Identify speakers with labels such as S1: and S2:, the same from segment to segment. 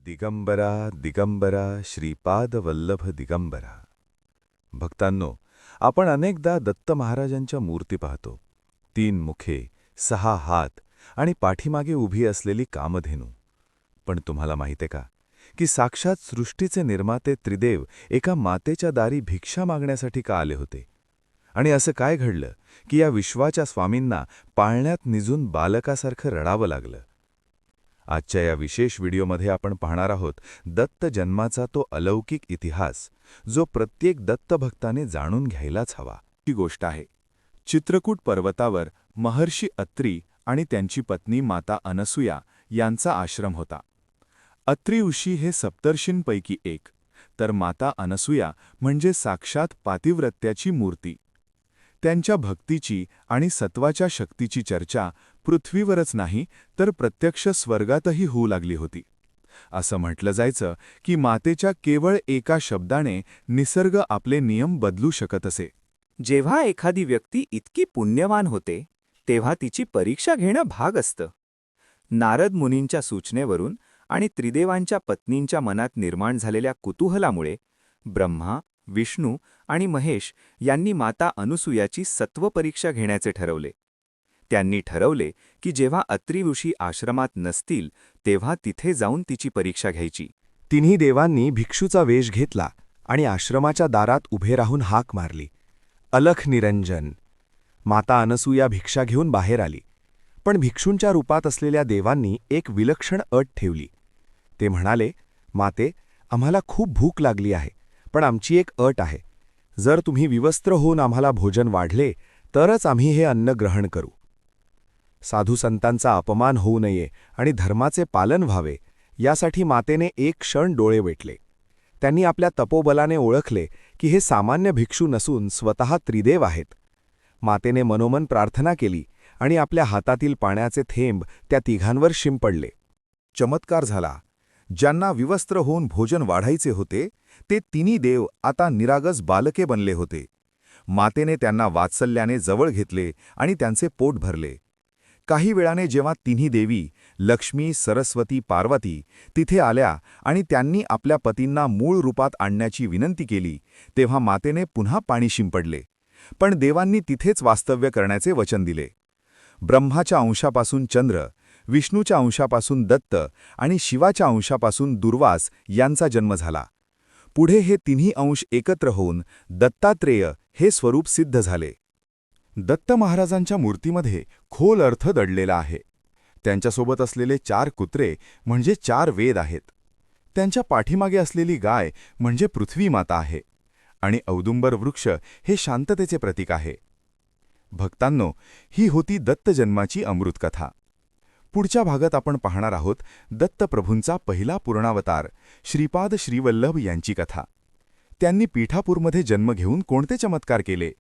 S1: दिगंबरा दिगंबरा श्रीपाद वल्लभ दिगंबरा. भक्तांनो, आपण अनेकदा दत्त महाराजांच्या मूर्ती पाहतो. 3 मुखे, 6 हात आणि पाठीमागे उभी असलेली कामधेनू. पण तुम्हाला माहिती आहे का की साक्षात सृष्टीचे निर्माते त्रिदेव एका मातेच्या दारी भिक्षा मागण्यासाठी का आले होते? आणि असं काय घडलं की या विश्वाच्या स्वामींना पाळण्यात निजून बालकासारखं रडावं लागलं? आजच्या या विशेष व्हिडिओमध्ये आपण पाहणार आहोत दत्त जन्माचा तो अलौकिक इतिहास, जो प्रत्येक दत्तभक्ताने जाणून घ्यायलाच हवा.
S2: ही गोष्ट आहे. चित्रकूट पर्वतावर महर्षी अत्री आणि त्यांची पत्नी माता अनसूया यांचा आश्रम होता. अत्री ऋषी हे सप्तर्षींपैकी एक, तर माता अनसूया म्हणजे साक्षात पातिव्रत्याची मूर्ती. त्यांच्या भक्तीची आणि सत्वाच्या शक्तीची चर्चा पृथ्वीवरच नाही तर प्रत्यक्ष स्वर्गातही होऊ लागली होती. असं म्हटलं जायचं की मातेच्या केवळ एका शब्दाने निसर्ग आपले नियम बदलू शकत असे.
S3: जेव्हा एखादी व्यक्ती इतकी पुण्यवान होते तेव्हा तिची परीक्षा घेणं भाग असतं. नारद मुनींच्या सूचनेवरून आणि त्रिदेवांच्या पत्नींच्या मनात निर्माण झालेल्या कुतूहलामुळे ब्रह्मा, विष्णू आणि महेश यांनी माता अनसूयाची सत्वपरीक्षा घेण्याचे ठरवले. त्यांनी ठरवले की जेव्हा अत्री ऋषी आश्रमात नसतील तेव्हा तिथे जाऊन तिची परीक्षा घ्यायची.
S4: तिन्ही देवांनी भिक्षूचा वेश घेतला आणि आश्रमाच्या दारात उभे राहून हाक मारली, अलख निरंजन. माता अनसूया भिक्षा घेऊन बाहेर आली. पण भिक्षूंच्या रूपात असलेल्या देवांनी एक विलक्षण अट ठेवली. ते म्हणाले, माते, आम्हाला खूप भूक लागली आहे, पण आमची एक अट आहे. जर तुम्ही विवस्त्र होऊन आम्हाला भोजन वाढले तरच आम्ही हे अन्न ग्रहण करू. साधू संतांचा अपमान होऊ नये आणि धर्माचे पालन व्हावे यासाठी मातेने एक क्षण डोळे वेटले. त्यांनी आपल्या तपोबलाने ओळखले की हे सामान्य भिक्षू नसून स्वतः त्रिदेव आहेत. मातेने मनोमन प्रार्थना केली आणि आपल्या हातातील पाण्याचे थेंब त्या तिघांवर शिंपडले.
S2: चमत्कार झाला. ज्यांना विवस्त्र होऊन भोजन वाढायचे होते ते तिन्ही देव आता निरागस बालके बनले होते. मातेने त्यांना वात्सल्याने जवळ घेतले आणि त्यांचे पोट भरले. काही वेळाने जेव्हा तिन्ही देवी लक्ष्मी, सरस्वती, पार्वती तिथे आल्या आणि त्यांनी आपल्या पतींना मूळ रूपात आणण्याची विनंती केली, तेव्हा मातेने पुन्हा पाणी शिंपडले. पण देवांनी तिथेच वास्तव्य करण्याचे वचन दिले. ब्रह्माच्या अंशापासून चंद्र, विष्णूच्या अंशापासून दत्त आणि शिवाच्या अंशापासून दुर्वास यांचा जन्म झाला. पुढे हे तिन्ही अंश एकत्र होऊन दत्तात्रेय हे स्वरूप सिद्ध झाले.
S1: दत्त महाराजांच्या मूर्तीमध्ये खोल अर्थ दडलेला आहे. त्यांच्यासोबत असलेले 4 कुत्रे म्हणजे 4 वेद आहेत. त्यांच्या पाठीमागे असलेली गाय म्हणजे पृथ्वी माता आहे आणि औदुंबर वृक्ष हे शांततेचे प्रतीक आहे. भक्तांनो, ही होती दत्त जन्माची अमृतकथा. पुढच्या भागात आपण पाहणार आहोत दत्तप्रभूंचा पहिला पूर्णावतार श्रीपाद श्रीवल्लभ यांची कथा. त्यांनी पीठापूरमध्ये जन्म घेऊन कोणते चमत्कार केले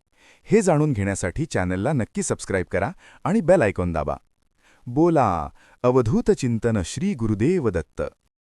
S1: हे जाणून घेण्यासाठी चॅनलला नक्की सबस्क्राईब करा आणि बेल आयकॉन दाबा. बोला अवधूत चिंतन श्री गुरुदेव दत्त.